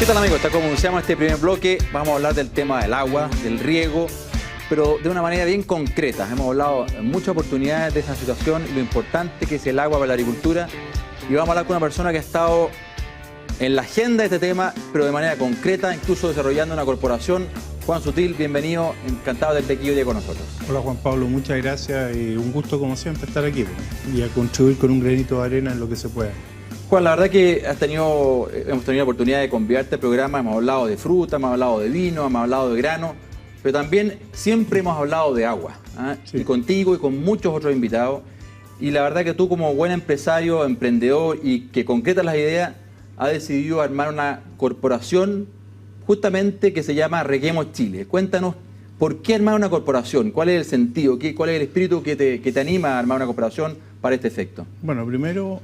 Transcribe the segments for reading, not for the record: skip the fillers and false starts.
tal, amigos? Está como iniciamos este primer bloque. Vamos a hablar del tema del agua, del riego, pero de una manera bien concreta. Hemos hablado en muchas oportunidades de esa situación, lo importante que es el agua para la agricultura. Y vamos a hablar con una persona que ha estado en la agenda de este tema, pero de manera concreta, incluso desarrollando una corporación. Juan Sutil, bienvenido, encantado de estar aquí hoy día con nosotros. Hola Juan Pablo, muchas gracias y un gusto como siempre estar aquí y a contribuir con un granito de arena en lo que se pueda. Juan, la verdad que hemos tenido la oportunidad de convidarte este programa, hemos hablado de fruta, hemos hablado de vino, hemos hablado de grano, pero también siempre hemos hablado de agua, ¿eh? Sí. Y contigo y con muchos otros invitados. Y la verdad que tú, como buen empresario, emprendedor y que concretas las ideas, has decidido armar una corporación justamente que se llama Reguemos Chile. Cuéntanos, ¿por qué armar una corporación? ¿Cuál es el sentido? ¿Cuál es el espíritu que te anima a armar una corporación para este efecto? Bueno, primero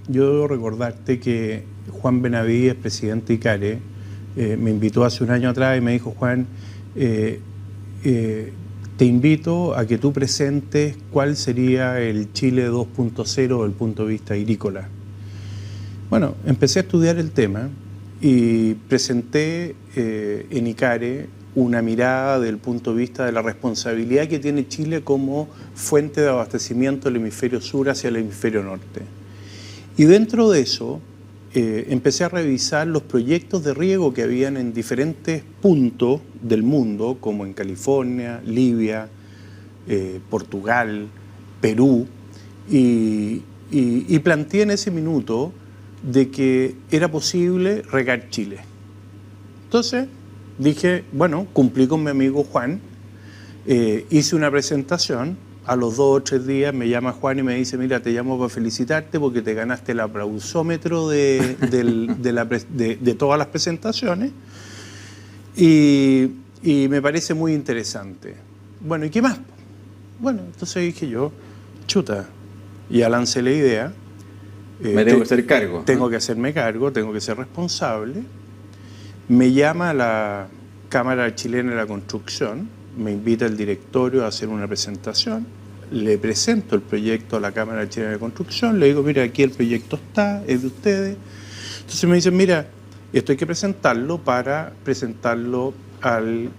yo debo recordarte que Juan Benavides, presidente de ICARE, me invitó hace un año atrás y me dijo: Juan, te invito a que tú presentes cuál sería el Chile 2.0 desde el punto de vista agrícola. Bueno, empecé a estudiar el tema y presenté en ICARE una mirada del punto de vista de la responsabilidad que tiene Chile como fuente de abastecimiento del hemisferio sur hacia el hemisferio norte. Y dentro de eso empecé a revisar los proyectos de riego que habían en diferentes puntos del mundo, como en California, Libia, Portugal, Perú, y planteé en ese minuto de que era posible regar Chile. Entonces dije, bueno, cumplí con mi amigo Juan, hice una presentación, a los 2 o 3 días me llama Juan y me dice: mira, te llamo para felicitarte porque te ganaste el aplausómetro de todas las presentaciones y me parece muy interesante. Bueno, ¿y qué más? Bueno, entonces dije yo, chuta, ya lancé la idea. Me tengo que hacer cargo. Tengo que hacerme cargo, tengo que ser responsable. Me llama la Cámara Chilena de la Construcción, me invita el directorio a hacer una presentación, le presento el proyecto a la Cámara Chilena de Construcción, le digo: mira, aquí el proyecto está, es de ustedes. Entonces me dicen: mira, esto hay que presentarlo para presentarlo al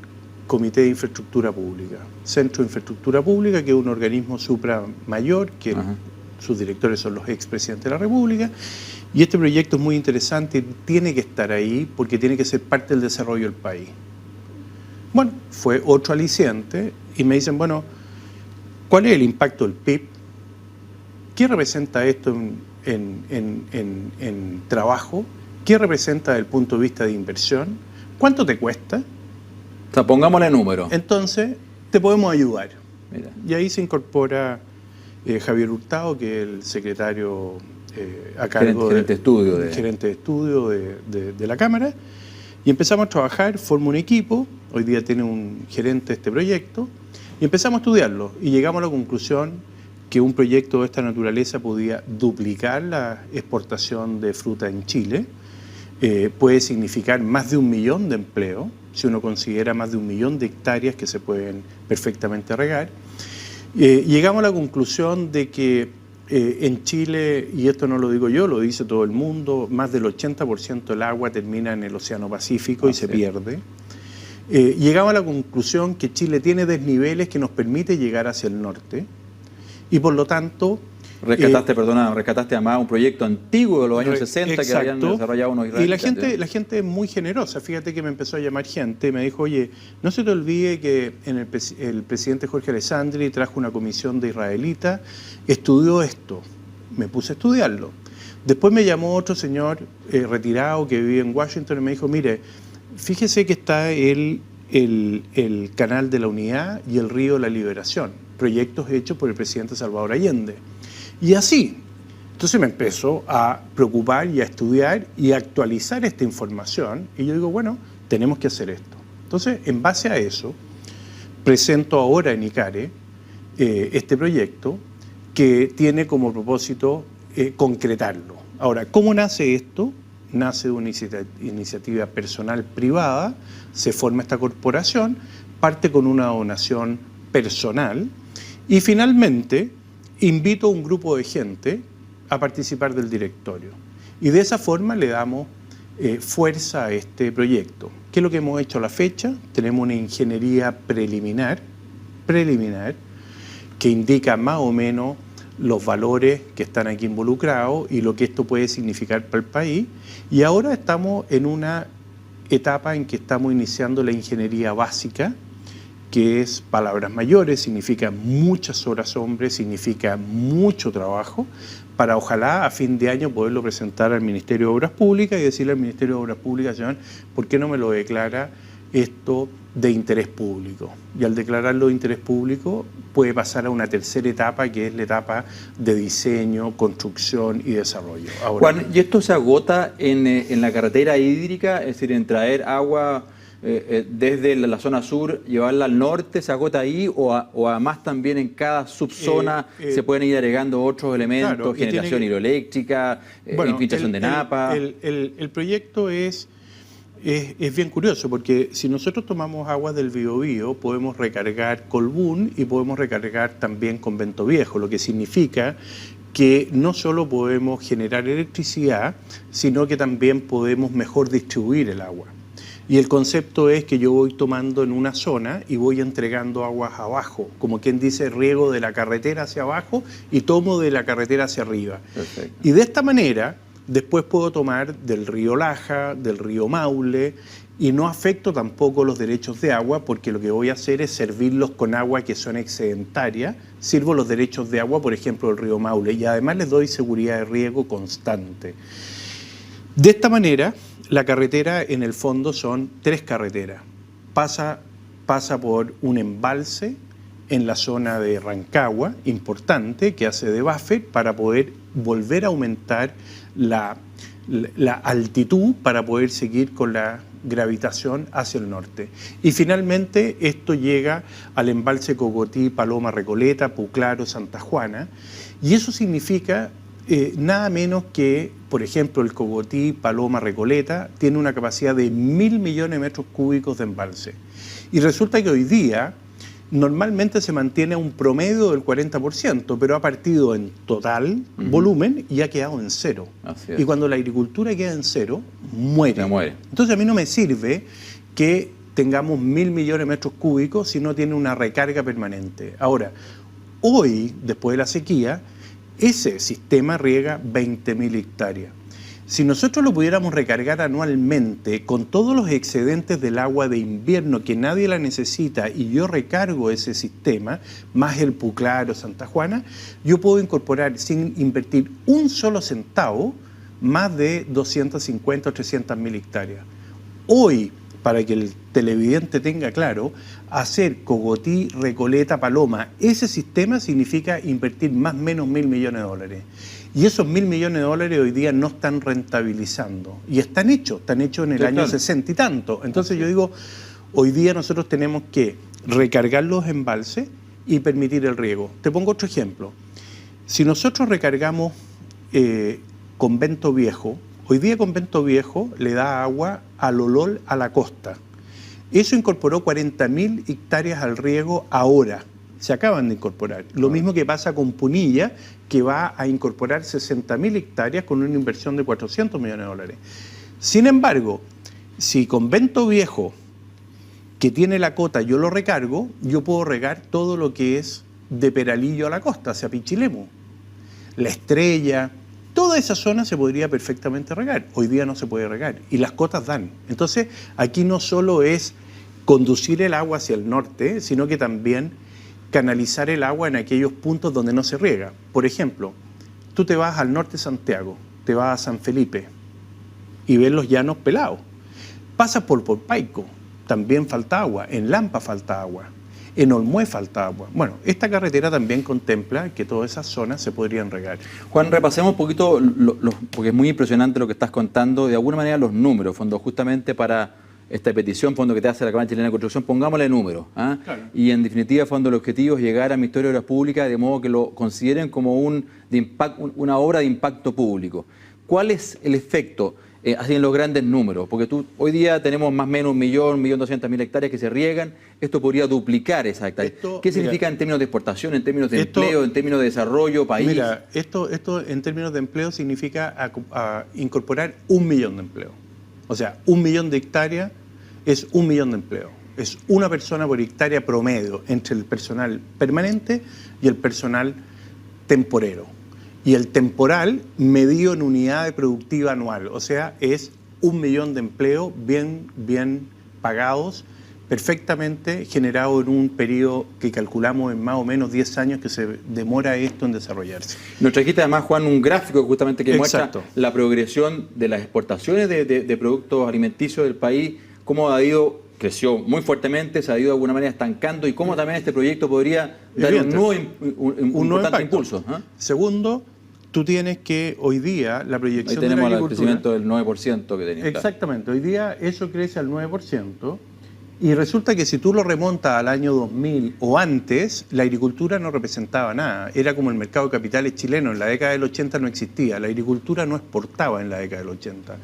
Comité de Infraestructura Pública, Centro de Infraestructura Pública, que es un organismo supramayor, que sus directores son los expresidentes de la República, y este proyecto es muy interesante, tiene que estar ahí porque tiene que ser parte del desarrollo del país. Bueno, fue otro aliciente y me dicen: bueno, ¿cuál es el impacto del PIB? ¿Qué representa esto en trabajo? ¿Qué representa desde el punto de vista de inversión? ¿Cuánto te cuesta? O sea, pongámosle número. Entonces, te podemos ayudar. Mira. Y ahí se incorpora Javier Hurtado, que es el secretario a cargo gerente de estudio de la Cámara, y empezamos a trabajar, formo un equipo, hoy día tiene un gerente de este proyecto, y empezamos a estudiarlo, y llegamos a la conclusión que un proyecto de esta naturaleza podía duplicar la exportación de fruta en Chile, puede significar más de 1 millón de empleos, si uno considera más de 1 millón de hectáreas que se pueden perfectamente regar. Llegamos a la conclusión de que en Chile, y esto no lo digo yo, lo dice todo el mundo, más del 80% del agua termina en el Océano Pacífico y se pierde. Llegamos a la conclusión que Chile tiene desniveles que nos permite llegar hacia el norte y por lo tanto... Rescataste además un proyecto antiguo de los años 60 exacto, que habían desarrollado unos israelitas. Y la gente es muy generosa. Fíjate que me empezó a llamar gente, me dijo: oye, no se te olvide que el presidente Jorge Alessandri trajo una comisión de israelitas, estudió esto. Me puse a estudiarlo. Después me llamó otro señor retirado que vive en Washington y me dijo: mire, fíjese que está el Canal de la Unidad y el Río de la Liberación, proyectos hechos por el presidente Salvador Allende. Y así, entonces me empezó a preocupar y a estudiar y a actualizar esta información. Y yo digo, bueno, tenemos que hacer esto. Entonces, en base a eso, presento ahora en ICARE este proyecto que tiene como propósito concretarlo. Ahora, ¿cómo nace esto? Nace de una iniciativa personal privada, se forma esta corporación, parte con una donación personal y finalmente invito a un grupo de gente a participar del directorio. Y de esa forma le damos fuerza a este proyecto. ¿Qué es lo que hemos hecho a la fecha? Tenemos una ingeniería preliminar, que indica más o menos los valores que están aquí involucrados y lo que esto puede significar para el país. Y ahora estamos en una etapa en que estamos iniciando la ingeniería básica, que es palabras mayores, significa muchas horas hombre, significa mucho trabajo, para ojalá a fin de año poderlo presentar al Ministerio de Obras Públicas y decirle al Ministerio de Obras Públicas, señor, ¿por qué no me lo declara esto de interés público? Y al declararlo de interés público puede pasar a una tercera etapa, que es la etapa de diseño, construcción y desarrollo. Ahora, Juan, ¿y esto se agota en la carretera hídrica? Es decir, en traer agua desde la zona sur, llevarla al norte, ¿se agota ahí? ¿O además también en cada subzona se pueden ir agregando otros elementos, claro, generación hidroeléctrica, infiltración de napa? El proyecto es bien curioso, porque si nosotros tomamos agua del Biobío, podemos recargar Colbún y podemos recargar también Convento Viejo, lo que significa que no solo podemos generar electricidad, sino que también podemos mejor distribuir el agua. Y el concepto es que yo voy tomando en una zona y voy entregando aguas abajo, como quien dice, riego de la carretera hacia abajo y tomo de la carretera hacia arriba. Perfecto. Y de esta manera, después puedo tomar del río Laja, del río Maule, y no afecto tampoco los derechos de agua, porque lo que voy a hacer es servirlos con agua que son excedentarias. Sirvo los derechos de agua, por ejemplo, del río Maule, y además les doy seguridad de riego constante. De esta manera, la carretera en el fondo son 3 carreteras. Pasa por un embalse en la zona de Rancagua, importante, que hace de buffer para poder volver a aumentar la altitud para poder seguir con la gravitación hacia el norte. Y finalmente esto llega al embalse Cogotí, Paloma, Recoleta, Puclaro, Santa Juana, y eso significa nada menos que, por ejemplo, el Cogotí, Paloma, Recoleta tiene una capacidad de 1.000 millones de metros cúbicos de embalse. Y resulta que hoy día normalmente se mantiene un promedio del 40%, pero ha partido en total volumen y ha quedado en cero. Y cuando la agricultura queda en cero, muere. Entonces a mí no me sirve que tengamos 1.000 millones de metros cúbicos si no tiene una recarga permanente. Ahora, hoy, después de la sequía, ese sistema riega 20.000 hectáreas. Si nosotros lo pudiéramos recargar anualmente con todos los excedentes del agua de invierno que nadie la necesita y yo recargo ese sistema, más el Puclaro, Santa Juana, yo puedo incorporar sin invertir un solo centavo más de 250 o 300.000 hectáreas. Hoy, para que el televidente tenga claro, hacer Cogotí, Recoleta, Paloma, ese sistema significa invertir más o menos 1.000 millones de dólares. Y esos 1.000 millones de dólares hoy día no están rentabilizando. Y están hechos en el año 60 y tanto. Entonces yo digo, hoy día nosotros tenemos que recargar los embalses y permitir el riego. Te pongo otro ejemplo. Si nosotros recargamos Convento Viejo, hoy día Convento Viejo le da agua al Olol a la costa. Eso incorporó 40.000 hectáreas al riego ahora. Se acaban de incorporar. Lo mismo que pasa con Punilla, que va a incorporar 60.000 hectáreas con una inversión de 400 millones de dólares. Sin embargo, si Convento Viejo, que tiene la cota, yo lo recargo, yo puedo regar todo lo que es de Peralillo a la costa, hacia Pichilemu. La Estrella, toda esa zona se podría perfectamente regar. Hoy día no se puede regar y las cotas dan. Entonces, aquí no solo es conducir el agua hacia el norte, sino que también canalizar el agua en aquellos puntos donde no se riega. Por ejemplo, tú te vas al norte de Santiago, te vas a San Felipe y ves los llanos pelados. Pasas por Paico, también falta agua. En Lampa falta agua. En Olmué falta agua. Bueno, esta carretera también contempla que todas esas zonas se podrían regar. Juan, repasemos un poquito, porque es muy impresionante lo que estás contando, de alguna manera los números, fondo, justamente para esta petición, fondo, que te hace la Cámara Chilena de Construcción, pongámosle números. Claro. Y en definitiva, fondo, el objetivo es llegar al Ministerio de Obras Públicas de modo que lo consideren como una obra de impacto público. ¿Cuál es el efecto, así en los grandes números? Porque hoy día tenemos más o menos 1.200.000 hectáreas que se riegan. Esto podría duplicar esas hectáreas. ¿Qué significa en términos de exportación, en términos de empleo, en términos de desarrollo, país? Mira, esto en términos de empleo significa incorporar 1 millón de empleos. O sea, 1 millón de hectáreas es 1 millón de empleos. Es una persona por hectárea promedio entre el personal permanente y el personal temporero. Y el temporal medido en unidad productiva anual. O sea, es 1 millón de empleos bien pagados, perfectamente generado en un periodo que calculamos en más o menos 10 años que se demora esto en desarrollarse. Nos trajiste además, Juan, un gráfico justamente que Exacto. muestra la progresión de las exportaciones de productos alimenticios del país, cómo ha ido, creció muy fuertemente, se ha ido de alguna manera estancando y cómo también este proyecto podría dar un importante impulso. ¿Eh? Segundo, tú tienes que hoy día la proyección de la agricultura... Ahí tenemos el crecimiento del 9% que tenía. Exactamente, hoy día eso crece al 9%. Y resulta que si tú lo remontas al año 2000 o antes, la agricultura no representaba nada. Era como el mercado de capitales chileno. En la década del 80 no existía. La agricultura no exportaba en la década del 80.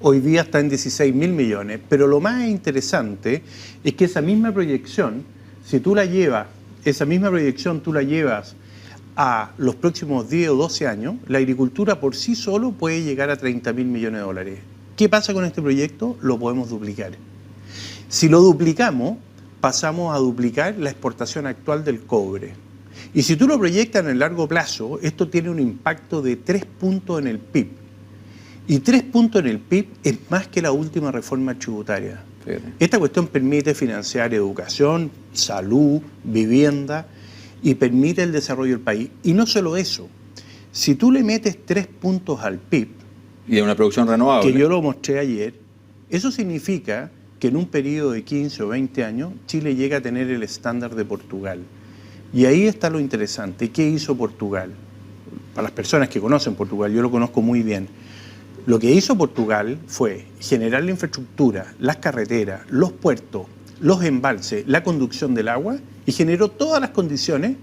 Hoy día está en 16.000 millones. Pero lo más interesante es que esa misma proyección, si tú la llevas, a los próximos 10 o 12 años, la agricultura por sí solo puede llegar a 30.000 millones de dólares. ¿Qué pasa con este proyecto? Lo podemos duplicar. Si lo duplicamos, pasamos a duplicar la exportación actual del cobre. Y si tú lo proyectas en el largo plazo, esto tiene un impacto de 3 puntos en el PIB. Y 3 puntos en el PIB es más que la última reforma tributaria. Fíjate. Esta cuestión permite financiar educación, salud, vivienda y permite el desarrollo del país. Y no solo eso, si tú le metes 3 puntos al PIB... Y de una producción renovable. Que yo lo mostré ayer, eso significa que en un periodo de 15 o 20 años Chile llega a tener el estándar de Portugal. Y ahí está lo interesante. ¿Qué hizo Portugal? Para las personas que conocen Portugal, yo lo conozco muy bien. Lo que hizo Portugal fue generar la infraestructura, las carreteras, los puertos, los embalses, la conducción del agua y generó todas las condiciones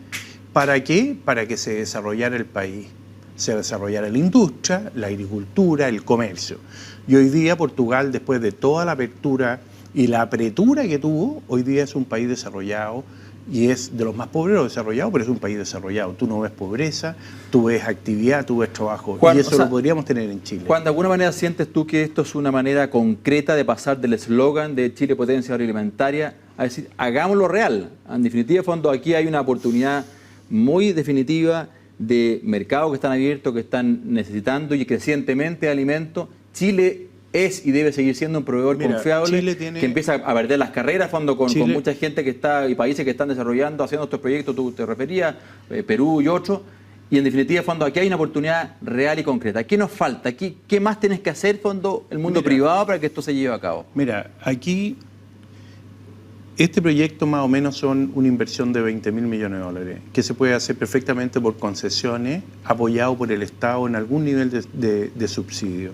¿para qué? Para que se desarrollara el país. Se desarrollara la industria, la agricultura, el comercio. Y hoy día Portugal, después de toda la apertura y la apretura que tuvo, hoy día es un país desarrollado y es de los más pobres desarrollados, pero es un país desarrollado. Tú no ves pobreza, tú ves actividad, tú ves trabajo. Juan, y eso lo podríamos tener en Chile. Juan, ¿de alguna manera sientes tú que esto es una manera concreta de pasar del eslogan de Chile potencia agroalimentaria a decir, hagámoslo real? En definitiva, fondo, aquí hay una oportunidad muy definitiva de mercados que están abiertos, que están necesitando y crecientemente de alimentos. Chile es y debe seguir siendo un proveedor confiable que empieza a perder las carreras, fondo, con mucha gente que está y países que están desarrollando, haciendo estos proyectos, tú te referías, Perú y otros. Y en definitiva, fondo, aquí hay una oportunidad real y concreta. ¿Qué nos falta? ¿Qué más tienes que hacer, fondo, el mundo privado para que esto se lleve a cabo? Mira, aquí este proyecto más o menos son una inversión de 20.000 millones de dólares, que se puede hacer perfectamente por concesiones, apoyado por el Estado en algún nivel de subsidio.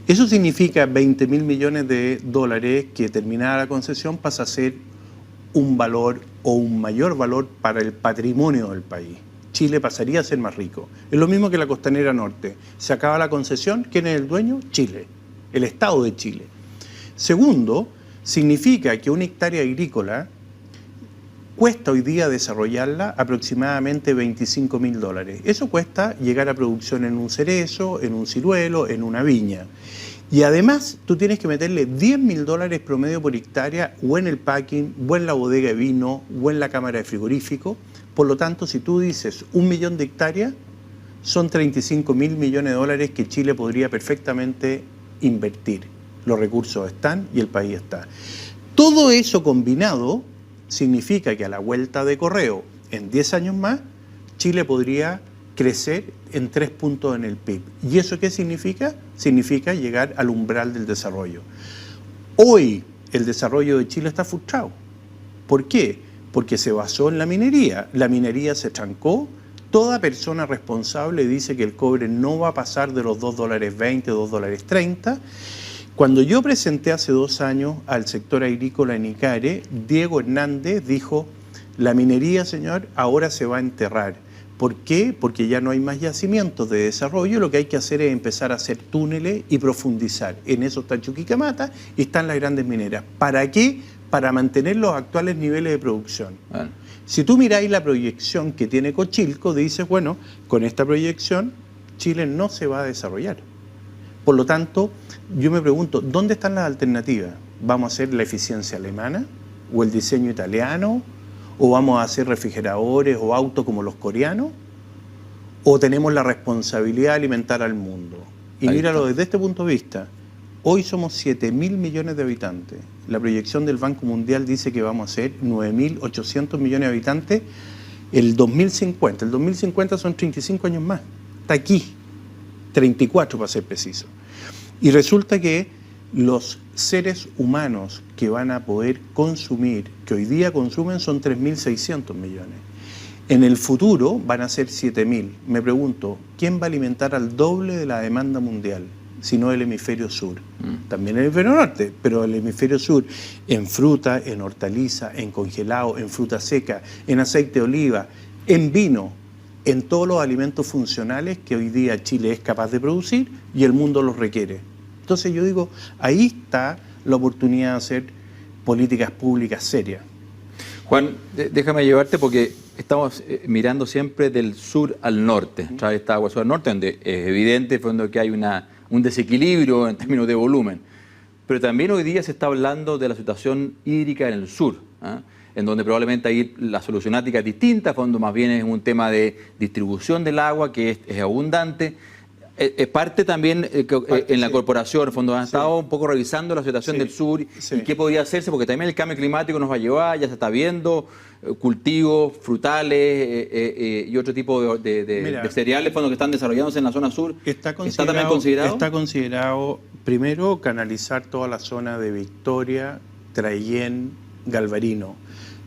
Eso significa 20.000 millones de dólares que terminada la concesión pasa a ser un valor o un mayor valor para el patrimonio del país. Chile pasaría a ser más rico. Es lo mismo que la Costanera Norte. Se acaba la concesión, ¿quién es el dueño? Chile, el Estado de Chile. Segundo, significa que una hectárea agrícola cuesta hoy día desarrollarla aproximadamente 25.000 dólares. Eso cuesta llegar a producción en un cerezo, en un ciruelo, en una viña. Y además tú tienes que meterle 10.000 dólares promedio por hectárea o en el packing, o en la bodega de vino, o en la cámara de frigorífico. Por lo tanto, si tú dices 1 millón de hectáreas, son 35.000 millones de dólares que Chile podría perfectamente invertir. Los recursos están y el país está. Todo eso combinado significa que a la vuelta de correo, en 10 años más, Chile podría crecer en 3 puntos en el PIB. ¿Y eso qué significa? Significa llegar al umbral del desarrollo. Hoy el desarrollo de Chile está frustrado. ¿Por qué? Porque se basó en la minería. La minería se trancó. Toda persona responsable dice que el cobre no va a pasar de los $2.20, $2.30. Cuando yo presenté hace 2 años al sector agrícola en ICARE, Diego Hernández dijo, la minería, señor, ahora se va a enterrar. ¿Por qué? Porque ya no hay más yacimientos de desarrollo, lo que hay que hacer es empezar a hacer túneles y profundizar. En eso está Chuquicamata y están las grandes mineras. ¿Para qué? Para mantener los actuales niveles de producción. Bueno. Si tú miráis la proyección que tiene Cochilco, dices, bueno, con esta proyección Chile no se va a desarrollar. Por lo tanto, yo me pregunto, ¿dónde están las alternativas? ¿Vamos a hacer la eficiencia alemana o el diseño italiano? ¿O vamos a hacer refrigeradores o autos como los coreanos? ¿O tenemos la responsabilidad de alimentar al mundo? Y míralo desde este punto de vista. Hoy somos 7.000 millones de habitantes. La proyección del Banco Mundial dice que vamos a ser 9.800 millones de habitantes el 2050. El 2050 son 35 años más. Está aquí. 34 para ser preciso. Y resulta que los seres humanos que van a poder consumir, que hoy día consumen, son 3.600 millones. En el futuro van a ser 7.000. Me pregunto, ¿quién va a alimentar al doble de la demanda mundial? Si no el hemisferio sur. También el hemisferio norte, pero el hemisferio sur en fruta, en hortaliza, en congelado, en fruta seca, en aceite de oliva, en vino, en todos los alimentos funcionales que hoy día Chile es capaz de producir y el mundo los requiere. Entonces yo digo, ahí está la oportunidad de hacer políticas públicas serias. Juan, déjame llevarte porque estamos mirando siempre del sur al norte, traer esta agua sur al norte, donde es evidente fondo que hay un desequilibrio en términos de volumen. Pero también hoy día se está hablando de la situación hídrica en el sur, en donde probablemente ahí la solucionática es distinta, fondo más bien es un tema de distribución del agua que es abundante. Es parte también en la corporación, fondo han estado un poco revisando la situación del sur y qué podría hacerse, porque también el cambio climático nos va a llevar, ya se está viendo cultivos, frutales y otro tipo de cereales fondo que están desarrollándose en la zona sur. ¿Está también considerado? Está considerado, primero, canalizar toda la zona de Victoria, Traillén, Galvarino.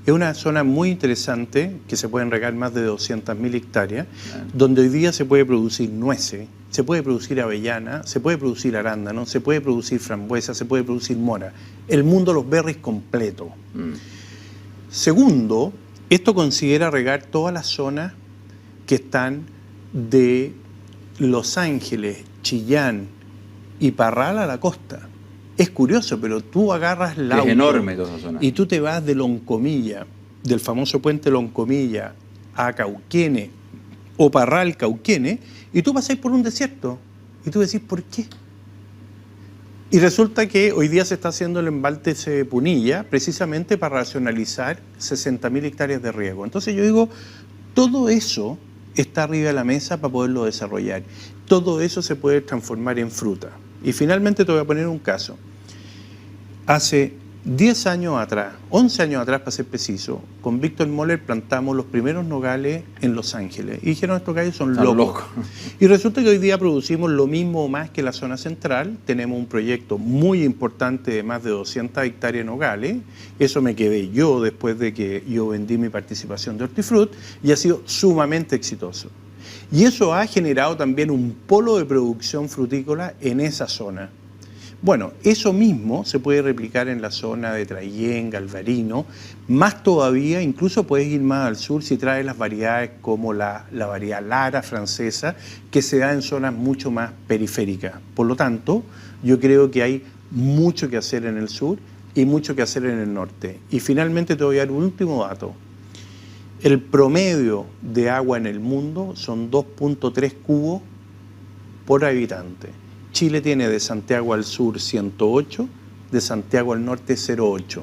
Es una zona muy interesante, que se pueden regar más de 200.000 hectáreas, donde hoy día se puede producir nueces, se puede producir avellana, se puede producir arándano, se puede producir frambuesa, se puede producir mora. El mundo de los berries completo. Segundo, esto considera regar todas las zonas que están de Los Ángeles, Chillán y Parral a la costa. Es curioso, pero tú agarras el auto, es enorme toda esa zona, y tú te vas de Loncomilla, del famoso puente Loncomilla, a Cauquenes o Parral Cauquenes, y tú pasas por un desierto. Y tú decís, ¿por qué? Y resulta que hoy día se está haciendo el embalse Punilla precisamente para racionalizar 60.000 hectáreas de riego. Entonces yo digo, todo eso está arriba de la mesa para poderlo desarrollar. Todo eso se puede transformar en fruta. Y finalmente te voy a poner un caso. Hace 10 años atrás, 11 años atrás para ser preciso, con Víctor Moller plantamos los primeros nogales en Los Ángeles. Y dijeron, estos gallos son locos. Y resulta que hoy día producimos lo mismo o más que la zona central. Tenemos un proyecto muy importante de más de 200 hectáreas de nogales. Eso me quedé yo después de que yo vendí mi participación de Hortifruti y ha sido sumamente exitoso. Y eso ha generado también un polo de producción frutícola en esa zona. Bueno, eso mismo se puede replicar en la zona de Traillén, Galvarino, más todavía, incluso puedes ir más al sur si traes las variedades como la variedad Lara francesa, que se da en zonas mucho más periféricas. Por lo tanto, yo creo que hay mucho que hacer en el sur y mucho que hacer en el norte. Y finalmente te voy a dar un último dato. El promedio de agua en el mundo son 2.3 cubos por habitante. Chile tiene de Santiago al sur 108, de Santiago al norte 0,8.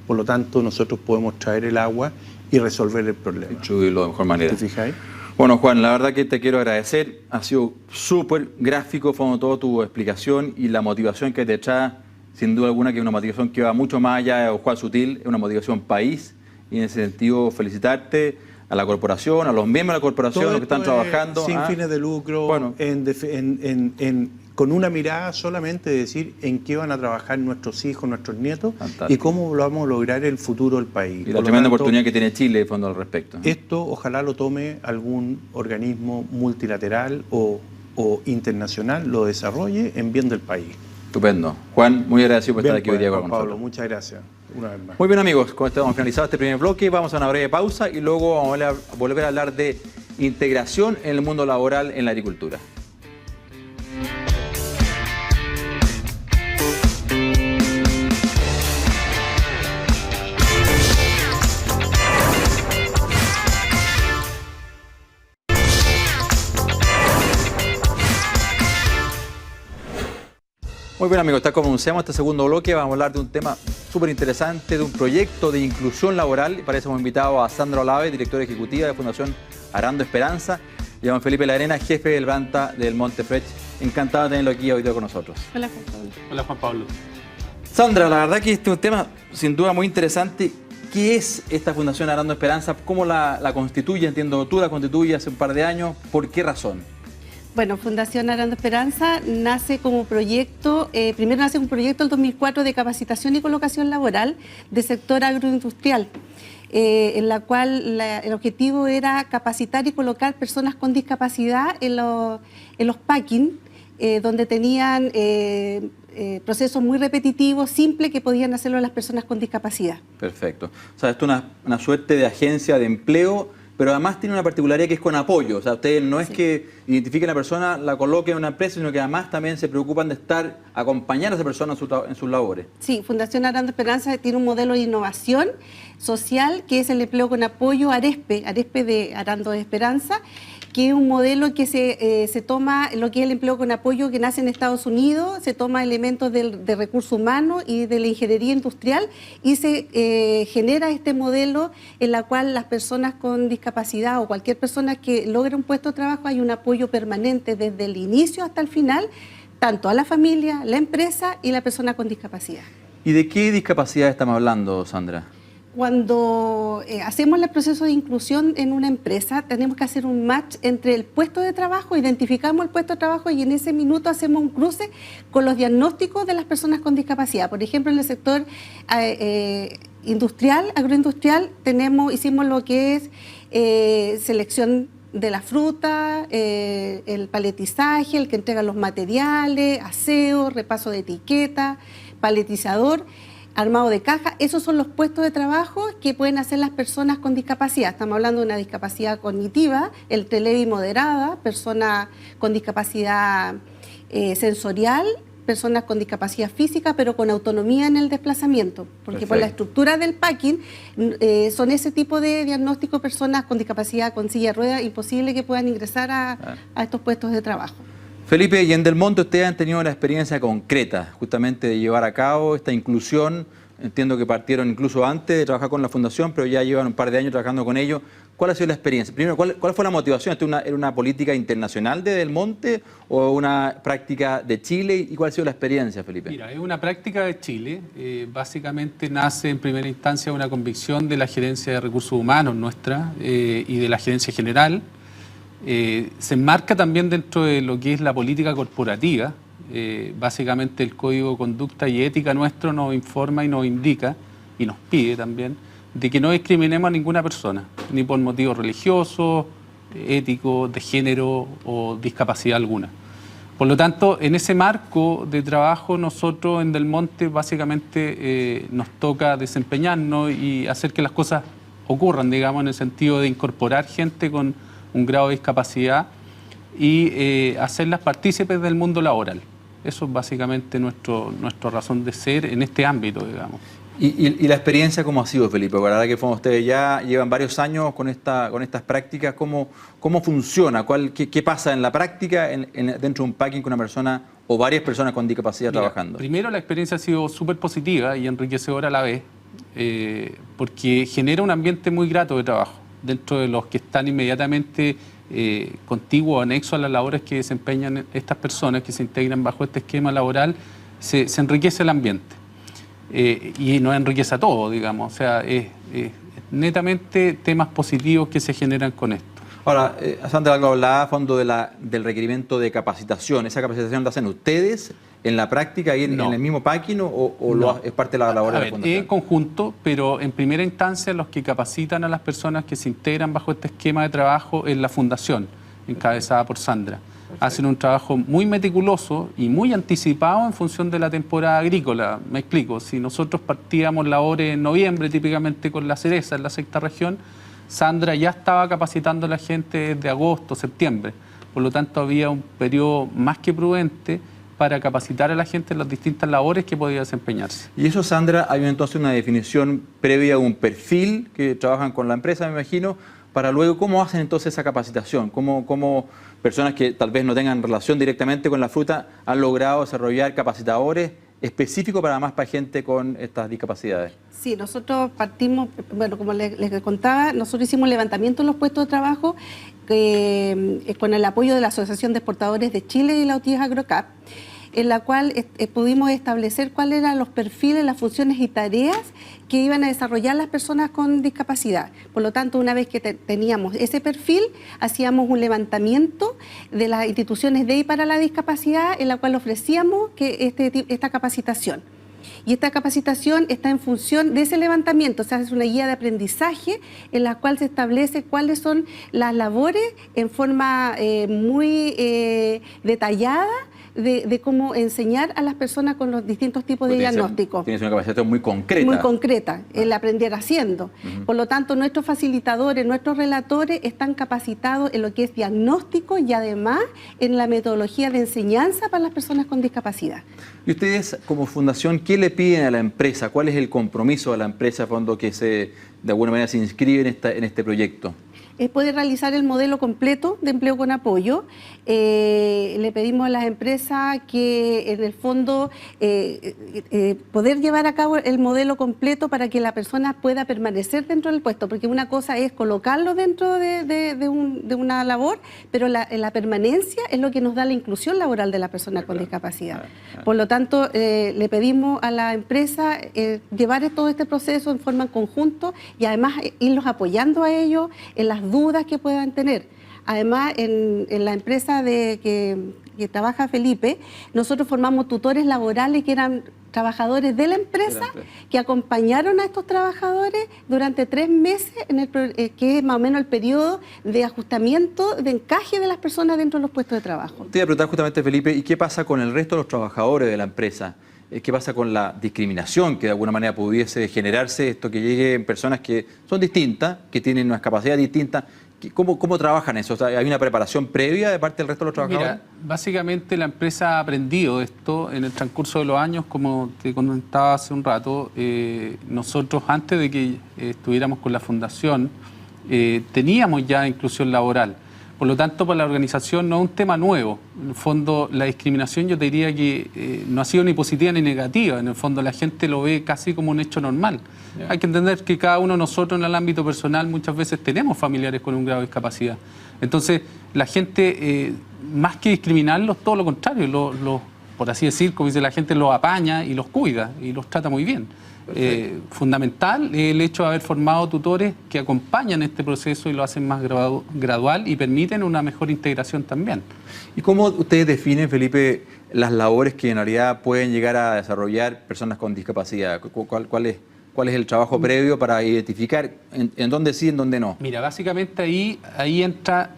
Por lo tanto, nosotros podemos traer el agua y resolver el problema. Distribuirlo de mejor manera. ¿Te fijáis? Bueno, Juan, la verdad que te quiero agradecer. Ha sido súper gráfico, fue toda tu explicación y la motivación que te detrás, sin duda alguna, que es una motivación que va mucho más allá de Juan Sutil, es una motivación país. Y en ese sentido, felicitarte a la corporación, a los miembros de la corporación, los que están trabajando. Sin fines de lucro, bueno, con una mirada solamente de decir en qué van a trabajar nuestros hijos, nuestros nietos, fantástico, y cómo lo vamos a lograr el futuro del país. Y la tremenda oportunidad que tiene Chile, de fondo, al respecto. Esto ojalá lo tome algún organismo multilateral o internacional, lo desarrolle en bien del país. Estupendo. Juan, muy agradecido por estar aquí hoy día con nosotros. Pablo, muchas gracias. Una vez más. Muy bien, amigos, con esto hemos finalizado este primer bloque. Vamos a una breve pausa y luego vamos a volver a hablar de integración en el mundo laboral en la agricultura. Muy bien, amigos, tal como anunciamos este segundo bloque, vamos a hablar de un tema súper interesante, de un proyecto de inclusión laboral. Para eso hemos invitado a Sandra Olave, directora ejecutiva de Fundación Arando Esperanza, y a don Felipe Larena, jefe del planta del Montefrech. Encantado de tenerlo aquí hoy día con nosotros. Hola, Juan Pablo. Hola, Juan Pablo. Sandra, la verdad que este es un tema sin duda muy interesante. ¿Qué es esta Fundación Arando Esperanza? ¿Cómo la constituye? Entiendo, tú la constituyes hace un par de años. ¿Por qué razón? Bueno, Fundación Arando Esperanza nace como proyecto, primero nace un proyecto en 2004 de capacitación y colocación laboral del sector agroindustrial, en la cual el objetivo era capacitar y colocar personas con discapacidad en los packing, donde tenían procesos muy repetitivos, simples, que podían hacerlo las personas con discapacidad. Perfecto. O sea, esto es una suerte de agencia de empleo, pero además tiene una particularidad que es con apoyo. O sea, ustedes no es que identifiquen a la persona, la coloquen en una empresa, sino que además también se preocupan de acompañar a esa persona en sus labores. Sí, Fundación Arando Esperanza tiene un modelo de innovación social que es el empleo con apoyo Arespe de Arando Esperanza, que es un modelo que se toma lo que es el empleo con apoyo que nace en Estados Unidos, se toma elementos de recursos humanos y de la ingeniería industrial y se genera este modelo en la cual las personas con discapacidad o cualquier persona que logre un puesto de trabajo hay un apoyo permanente desde el inicio hasta el final, tanto a la familia, la empresa y la persona con discapacidad. ¿Y de qué discapacidad estamos hablando, Sandra? Cuando hacemos el proceso de inclusión en una empresa, tenemos que hacer un match entre el puesto de trabajo, identificamos el puesto de trabajo y en ese minuto hacemos un cruce con los diagnósticos de las personas con discapacidad. Por ejemplo, en el sector industrial, agroindustrial, hicimos lo que es selección de la fruta, el paletizaje, el que entrega los materiales, aseo, repaso de etiqueta, paletizador, armado de caja. Esos son los puestos de trabajo que pueden hacer las personas con discapacidad. Estamos hablando de una discapacidad cognitiva, entre leve y moderada, personas con discapacidad sensorial, personas con discapacidad física, pero con autonomía en el desplazamiento. Porque Perfecto. Por la estructura del packing, son ese tipo de diagnóstico, personas con discapacidad con silla de ruedas, imposible que puedan ingresar a estos puestos de trabajo. Felipe, y en Del Monte ustedes han tenido una experiencia concreta justamente de llevar a cabo esta inclusión. Entiendo que partieron incluso antes de trabajar con la Fundación, pero ya llevan un par de años trabajando con ellos. ¿Cuál ha sido la experiencia? Primero, ¿cuál fue la motivación? ¿Era una política internacional de Del Monte o una práctica de Chile? ¿Y cuál ha sido la experiencia, Felipe? Mira, es una práctica de Chile. Básicamente nace en primera instancia una convicción de la Gerencia de Recursos Humanos nuestra y de la Gerencia General. Se enmarca también dentro de lo que es la política corporativa. Básicamente el Código de Conducta y Ética nuestro nos informa y nos indica, y nos pide también, de que no discriminemos a ninguna persona, ni por motivos religiosos, éticos, de género o discapacidad alguna. Por lo tanto, en ese marco de trabajo, nosotros en Del Monte básicamente nos toca desempeñarnos y hacer que las cosas ocurran, digamos, en el sentido de incorporar gente con un grado de discapacidad y hacerlas partícipes del mundo laboral. Eso es básicamente nuestra razón de ser en este ámbito, digamos. ¿Y la experiencia cómo ha sido, Felipe? Porque la verdad que ustedes ya llevan varios años con estas prácticas. ¿Cómo funciona? ¿Qué pasa en la práctica dentro de un packing con una persona o varias personas con discapacidad trabajando? Primero, la experiencia ha sido súper positiva y enriquecedora a la vez, porque genera un ambiente muy grato de trabajo dentro de los que están inmediatamente contiguos o anexos a las labores que desempeñan estas personas que se integran bajo este esquema laboral. Se enriquece el ambiente y nos enriquece a todos, digamos. O sea, es netamente temas positivos que se generan con esto. Ahora, Sandra, algo hablaba a fondo del requerimiento de capacitación. ¿Esa capacitación la hacen ustedes en la práctica ahí en el mismo packing o es parte de la labor de la Fundación? En conjunto, pero en primera instancia los que capacitan a las personas que se integran bajo este esquema de trabajo es la Fundación, encabezada por Sandra. Perfecto. Hacen un trabajo muy meticuloso y muy anticipado en función de la temporada agrícola. Me explico, si nosotros partíamos labores en noviembre, típicamente con la cereza en la sexta región, Sandra ya estaba capacitando a la gente desde agosto, septiembre. Por lo tanto, había un periodo más que prudente para capacitar a la gente en las distintas labores que podía desempeñarse. Y eso, Sandra, hay entonces una definición previa, un perfil que trabajan con la empresa, me imagino, para luego, ¿cómo hacen entonces esa capacitación? ¿Cómo personas que tal vez no tengan relación directamente con la fruta han logrado desarrollar capacitadores específicos para gente con estas discapacidades? Sí, nosotros partimos, bueno, como les contaba, nosotros hicimos levantamiento en los puestos de trabajo con el apoyo de la Asociación de Exportadores de Chile y la UTIES AgroCap, en la cual pudimos establecer cuáles eran los perfiles, las funciones y tareas que iban a desarrollar las personas con discapacidad. Por lo tanto, una vez que teníamos ese perfil, hacíamos un levantamiento de las instituciones de y para la discapacidad, en la cual ofrecíamos esta capacitación. Y esta capacitación está en función de ese levantamiento, se hace una guía de aprendizaje en la cual se establece cuáles son las labores en forma muy detallada de cómo enseñar a las personas con los distintos tipos de diagnósticos. Tienes una capacitación muy concreta. Muy concreta, el aprender haciendo. Por lo tanto, nuestros facilitadores, nuestros relatores están capacitados en lo que es diagnóstico y además en la metodología de enseñanza para las personas con discapacidad. Y ustedes, como fundación, ¿qué le piden a la empresa? ¿Cuál es el compromiso de la empresa cuando que de alguna manera se inscribe en este proyecto? Es poder realizar el modelo completo de empleo con apoyo. Le pedimos a las empresas que en el fondo poder llevar a cabo el modelo completo para que la persona pueda permanecer dentro del puesto, porque una cosa es colocarlo dentro de una labor, pero la permanencia es lo que nos da la inclusión laboral de la persona con discapacidad. Por lo tanto, le pedimos a la empresa llevar todo este proceso en forma conjunta y además irlos apoyando a ellos en las dudas que puedan tener. Además, en la empresa que trabaja Felipe, nosotros formamos tutores laborales que eran trabajadores de la empresa que acompañaron a estos trabajadores durante 3 meses, que es más o menos el periodo de ajustamiento, de encaje de las personas dentro de los puestos de trabajo. Te iba a preguntar justamente, Felipe, ¿y qué pasa con el resto de los trabajadores de la empresa? ¿Qué pasa con la discriminación que de alguna manera pudiese generarse, esto que lleguen personas que son distintas, que tienen unas capacidades distintas? ¿Cómo trabajan eso? O sea, ¿hay una preparación previa de parte del resto de los trabajadores? Mira, básicamente la empresa ha aprendido esto en el transcurso de los años, como te comentaba hace un rato. Nosotros, antes de que estuviéramos con la fundación, teníamos ya inclusión laboral. Por lo tanto, para la organización no es un tema nuevo. En el fondo, la discriminación yo te diría que no ha sido ni positiva ni negativa. En el fondo, la gente lo ve casi como un hecho normal. Yeah. Hay que entender que cada uno de nosotros en el ámbito personal muchas veces tenemos familiares con un grado de discapacidad. Entonces, la gente, más que discriminarlos, todo lo contrario, por así decir, como dice la gente, los apaña y los cuida y los trata muy bien. Fundamental el hecho de haber formado tutores que acompañan este proceso y lo hacen más gradual y permiten una mejor integración también. ¿Y cómo ustedes definen, Felipe, las labores que en realidad pueden llegar a desarrollar personas con discapacidad? ¿Cuál es el trabajo previo para identificar en dónde sí y en dónde no? Mira, básicamente ahí entra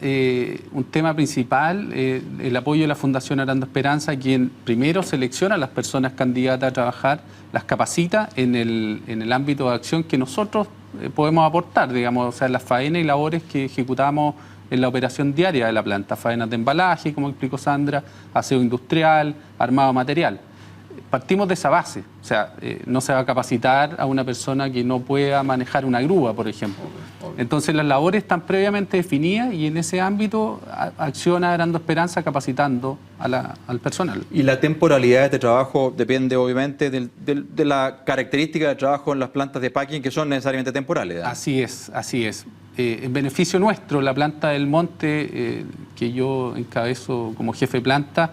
un tema principal, el apoyo de la Fundación Arando Esperanza, quien primero selecciona a las personas candidatas a trabajar, las capacita en el ámbito de acción que nosotros podemos aportar, digamos, o sea, las faenas y labores que ejecutamos en la operación diaria de la planta, faenas de embalaje, como explicó Sandra, aseo industrial, armado material. Partimos de esa base, o sea, no se va a capacitar a una persona que no pueda manejar una grúa, por ejemplo. Entonces las labores están previamente definidas y en ese ámbito acciona Arando Esperanza capacitando al personal. Y la temporalidad de este trabajo depende obviamente de la característica del trabajo en las plantas de packing que son necesariamente temporales, ¿eh? Así es, así es. En beneficio nuestro, la planta del Monte, que yo encabezo como jefe de planta,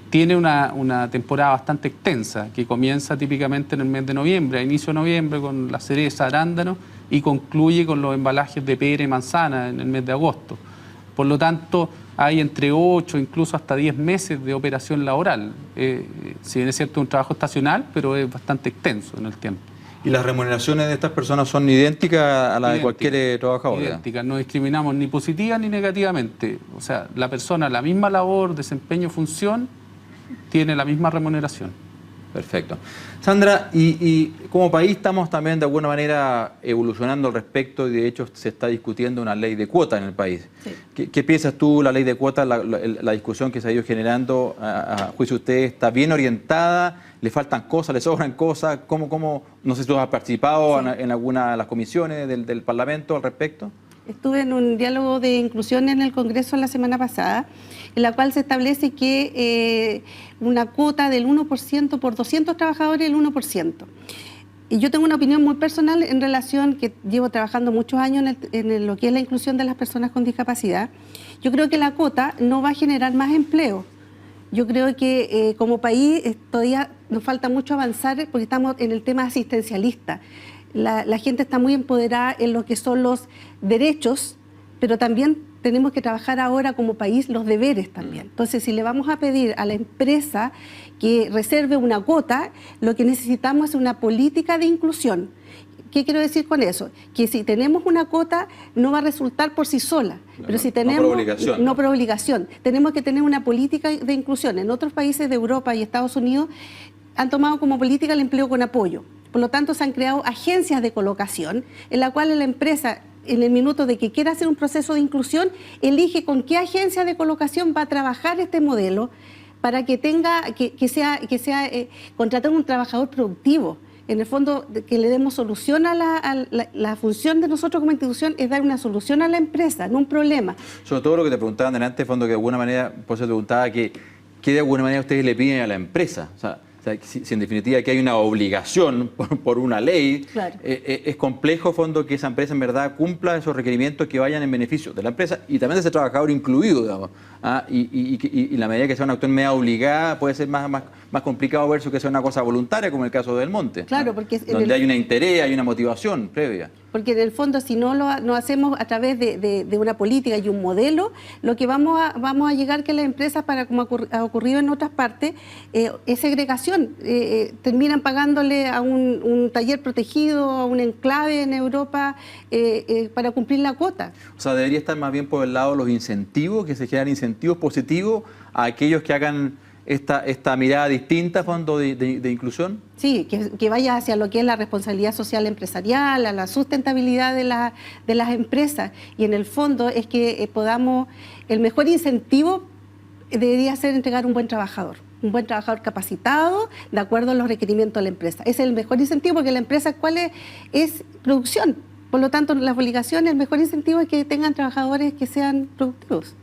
tiene una temporada bastante extensa que comienza típicamente en el mes de noviembre, a inicio de noviembre con la cereza, arándano y concluye con los embalajes de pera y manzana en el mes de agosto. Por lo tanto, hay entre 8, incluso hasta 10 meses de operación laboral. Si bien es cierto, un trabajo estacional, pero es bastante extenso en el tiempo. ¿Y las remuneraciones de estas personas son idénticas a las de cualquier trabajador? Idénticas, no discriminamos ni positiva ni negativamente. O sea, la persona, la misma labor, desempeño, función, tiene la misma remuneración. Perfecto. Sandra, y como país estamos también de alguna manera evolucionando al respecto y de hecho se está discutiendo una ley de cuota en el país. Sí. ¿Qué piensas tú, la ley de cuota, la discusión que se ha ido generando, a juicio de ustedes, está bien orientada? ¿Le faltan cosas, le sobran cosas? ¿Cómo no sé si tú has participado en alguna de las comisiones del Parlamento al respecto? Estuve en un diálogo de inclusión en el Congreso la semana pasada, en la cual se establece que una cuota del 1% por 200 trabajadores, el 1%. Y yo tengo una opinión muy personal en relación, que llevo trabajando muchos años en lo que es la inclusión de las personas con discapacidad. Yo creo que la cuota no va a generar más empleo. Yo creo que como país todavía nos falta mucho avanzar porque estamos en el tema asistencialista. La gente está muy empoderada en lo que son los derechos, pero también tenemos que trabajar ahora como país los deberes también. Entonces, si le vamos a pedir a la empresa que reserve una cuota, lo que necesitamos es una política de inclusión. ¿Qué quiero decir con eso? Que si tenemos una cuota no va a resultar por sí sola, pero si tenemos... No por obligación. Tenemos que tener una política de inclusión. En otros países de Europa y Estados Unidos han tomado como política el empleo con apoyo. Por lo tanto, se han creado agencias de colocación en la cual la empresa, en el minuto de que quiera hacer un proceso de inclusión, elige con qué agencia de colocación va a trabajar este modelo para que tenga, que sea contratar un trabajador productivo. En el fondo, que le demos solución a la función de nosotros como institución es dar una solución a la empresa, no un problema. Sobre todo lo que te preguntaban delante, fondo, que de alguna manera, por eso te preguntaba, que de alguna manera ustedes le piden a la empresa. O sea, si en definitiva que hay una obligación por una ley, claro. Es complejo, fondo, que esa empresa en verdad cumpla esos requerimientos que vayan en beneficio de la empresa y también de ese trabajador incluido, digamos. Y la medida que sea una acción media obligada puede ser más complicado versus que sea una cosa voluntaria, como el caso del Monte. Claro, porque donde hay un interés, hay una motivación previa. Porque en el fondo, si no lo hacemos a través de una política y un modelo, lo que vamos a llegar que las empresas, para como ha ocurrido en otras partes, es segregación. Terminan pagándole a un taller protegido, a un enclave en Europa, para cumplir la cuota. O sea, debería estar más bien por el lado de los incentivos, que se generan incentivos positivos a aquellos que hagan esta mirada distinta, fondo de inclusión. Sí, que vaya hacia lo que es la responsabilidad social empresarial, a la sustentabilidad de las empresas. Y en el fondo es que el mejor incentivo debería ser entregar un buen trabajador capacitado, de acuerdo a los requerimientos de la empresa. Ese es el mejor incentivo, porque la empresa, ¿cuál es producción? Por lo tanto, las obligaciones, el mejor incentivo es que tengan trabajadores que sean productivos.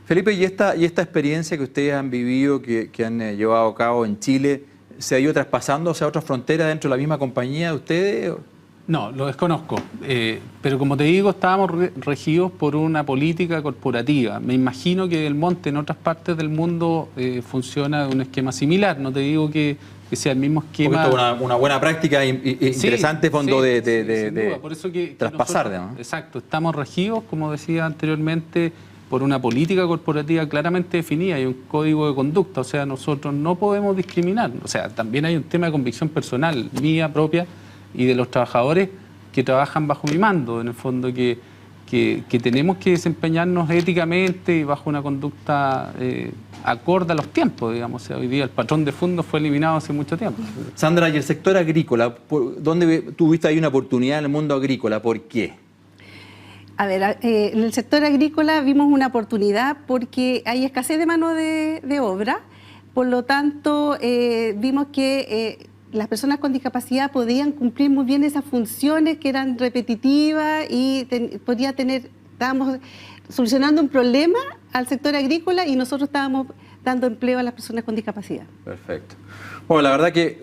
Felipe, ¿y esta experiencia que ustedes han vivido, que han llevado a cabo en Chile, se ha ido traspasándose a otras fronteras dentro de la misma compañía de ustedes? No, lo desconozco. Pero como te digo, estábamos regidos por una política corporativa. Me imagino que el Monte en otras partes del mundo funciona de un esquema similar. No te digo que sea el mismo esquema. Una buena práctica interesante, fondo de por eso que traspasar. Nosotros, ¿no? Exacto, estamos regidos, como decía anteriormente, por una política corporativa claramente definida y un código de conducta. O sea, nosotros no podemos discriminar. O sea, también hay un tema de convicción personal, mía propia, y de los trabajadores que trabajan bajo mi mando, en el fondo que tenemos que desempeñarnos éticamente y bajo una conducta acorde a los tiempos, digamos. O sea, hoy día el patrón de fondos fue eliminado hace mucho tiempo. Sandra, y el sector agrícola, ¿dónde tuviste ahí una oportunidad en el mundo agrícola? ¿Por qué? A ver, en el sector agrícola vimos una oportunidad porque hay escasez de mano de obra, por lo tanto vimos que las personas con discapacidad podían cumplir muy bien esas funciones que eran repetitivas y estábamos solucionando un problema al sector agrícola y nosotros estábamos dando empleo a las personas con discapacidad. Perfecto. Bueno, la verdad que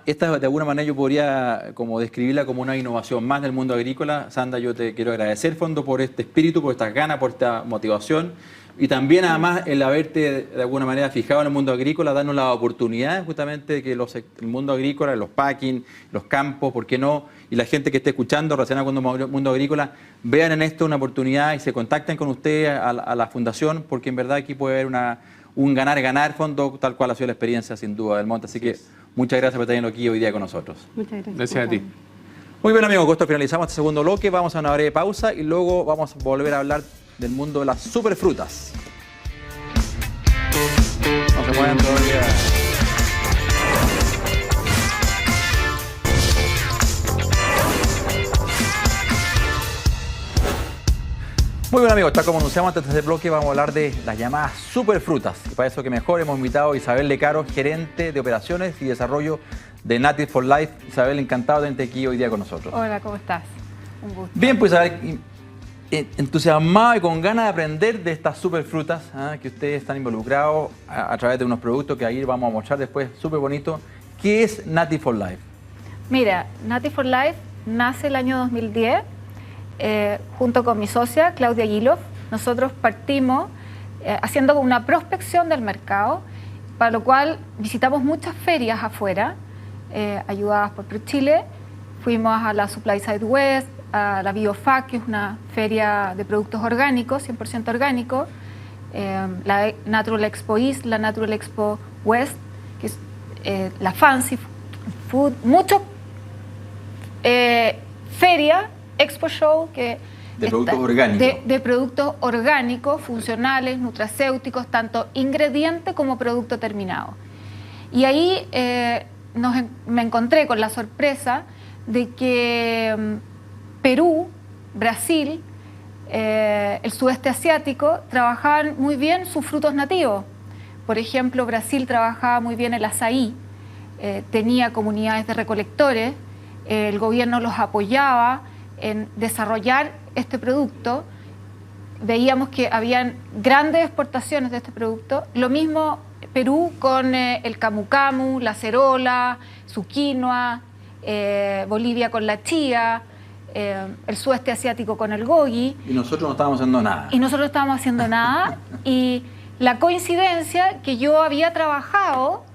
esta de alguna manera yo podría como describirla como una innovación más del mundo agrícola. Sandra, yo te quiero agradecer, fondo, por este espíritu, por estas ganas, por esta motivación. Y también, además, el haberte de alguna manera fijado en el mundo agrícola, darnos la oportunidad justamente de que el mundo agrícola, los packing, los campos, ¿por qué no? Y la gente que esté escuchando relacionada con el mundo agrícola, vean en esto una oportunidad y se contacten con ustedes a la fundación, porque en verdad aquí puede haber un ganar-ganar, fondo, tal cual ha sido la experiencia sin duda del Monte. Así que muchas gracias por tenerlo aquí hoy día con nosotros. Muchas gracias. Gracias a ti. Muy bien, amigos, con esto finalizamos este segundo bloque. Vamos a una breve pausa y luego vamos a volver a hablar del mundo de las superfrutas. No se muevan todavía. Muy bien, amigos, tal como anunciamos antes de este bloque, vamos a hablar de las llamadas superfrutas. Y para eso que mejor hemos invitado a Isabel Lecaro, gerente de operaciones y desarrollo de Native for Life. Isabel, encantado de tenerte aquí hoy día con nosotros. Hola, ¿cómo estás? Un gusto. Bien, pues Isabel, entusiasmado y con ganas de aprender de estas superfrutas que ustedes están involucrados a través de unos productos que ahí vamos a mostrar después, súper bonito. ¿Qué es Native for Life? Mira, Native for Life nace el año 2010 junto con mi socia Claudia Aguilov. Nosotros partimos haciendo una prospección del mercado, para lo cual visitamos muchas ferias afuera, ayudadas por ProChile. Fuimos a la Supply Side West, a la BioFac, que es una feria de productos orgánicos, 100% orgánicos, la Natural Expo East, la Natural Expo West, que es la Fancy Food, mucho feria, Expo Show, que de productos orgánicos. De productos orgánicos, funcionales, nutracéuticos, tanto ingrediente como producto terminado. Y ahí me encontré con la sorpresa de que Perú, Brasil, el sudeste asiático, trabajaban muy bien sus frutos nativos. Por ejemplo, Brasil trabajaba muy bien el azaí, tenía comunidades de recolectores, el gobierno los apoyaba en desarrollar este producto. Veíamos que habían grandes exportaciones de este producto. Lo mismo Perú con el camu camu, la cerola, su quinoa, Bolivia con la chía, el sudeste asiático con el goji. Y nosotros no estábamos haciendo nada. Y nosotros no estábamos haciendo nada. Y la coincidencia que yo había trabajado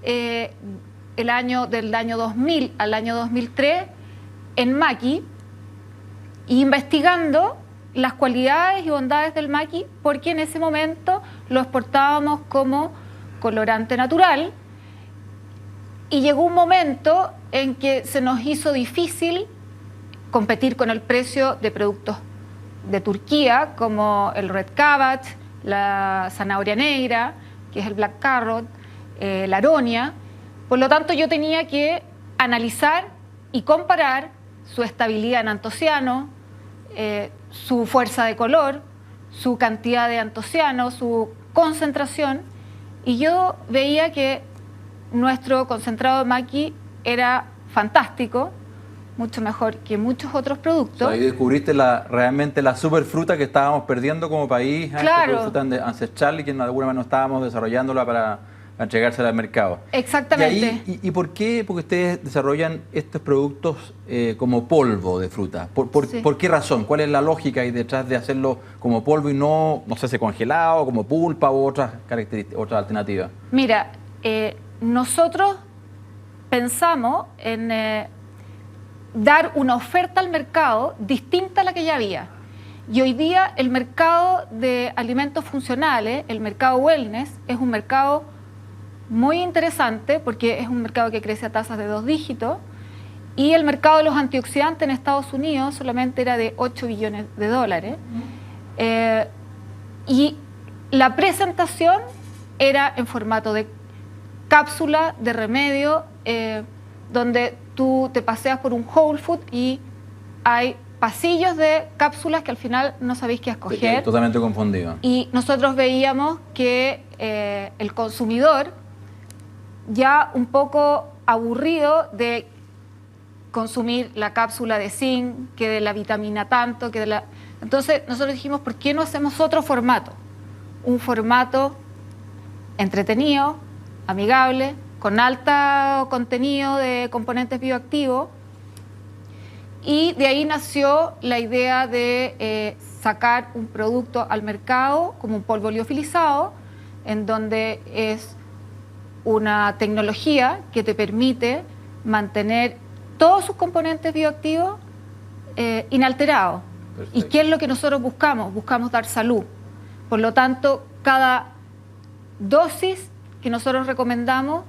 del año 2000 al año 2003 en maqui, investigando las cualidades y bondades del maqui, porque en ese momento lo exportábamos como colorante natural, y llegó un momento en que se nos hizo difícil competir con el precio de productos de Turquía, como el red cabbage, la zanahoria negra, que es el black carrot, la aronia. Por lo tanto, yo tenía que analizar y comparar su estabilidad en antociano, su fuerza de color, su cantidad de antociano, su concentración, y yo veía que nuestro concentrado de maqui era fantástico, mucho mejor que muchos otros productos. O sea, ahí descubriste realmente la superfruta que estábamos perdiendo como país, claro. Esta superfruta ancestral, y que de alguna manera no estábamos desarrollándola para entregársela al mercado. Exactamente. ¿Y por qué? Porque ustedes desarrollan estos productos como polvo de fruta. Sí. ¿Por qué razón? ¿Cuál es la lógica ahí detrás de hacerlo como polvo y no sé, congelado, como pulpa u otras alternativas? Mira, nosotros pensamos en dar una oferta al mercado distinta a la que ya había. Y hoy día el mercado de alimentos funcionales, el mercado wellness, es un mercado muy interesante porque es un mercado que crece a tasas de 2 dígitos, y el mercado de los antioxidantes en Estados Unidos solamente era de $8 billones. Y la presentación era en formato de cápsula, de remedio, donde tú te paseas por un Whole Food y hay pasillos de cápsulas que al final no sabéis qué escoger. Totalmente confundido. Y nosotros veíamos que el consumidor, ya un poco aburrido de consumir la cápsula de zinc, que de la vitamina tanto, que de la... Entonces nosotros dijimos, ¿por qué no hacemos otro formato? Un formato entretenido, amigable, con alto contenido de componentes bioactivos, y de ahí nació la idea de sacar un producto al mercado como un polvo liofilizado, en donde es una tecnología que te permite mantener todos sus componentes bioactivos inalterados. Perfecto. ¿Y qué es lo que nosotros buscamos? Buscamos dar salud. Por lo tanto, cada dosis que nosotros recomendamos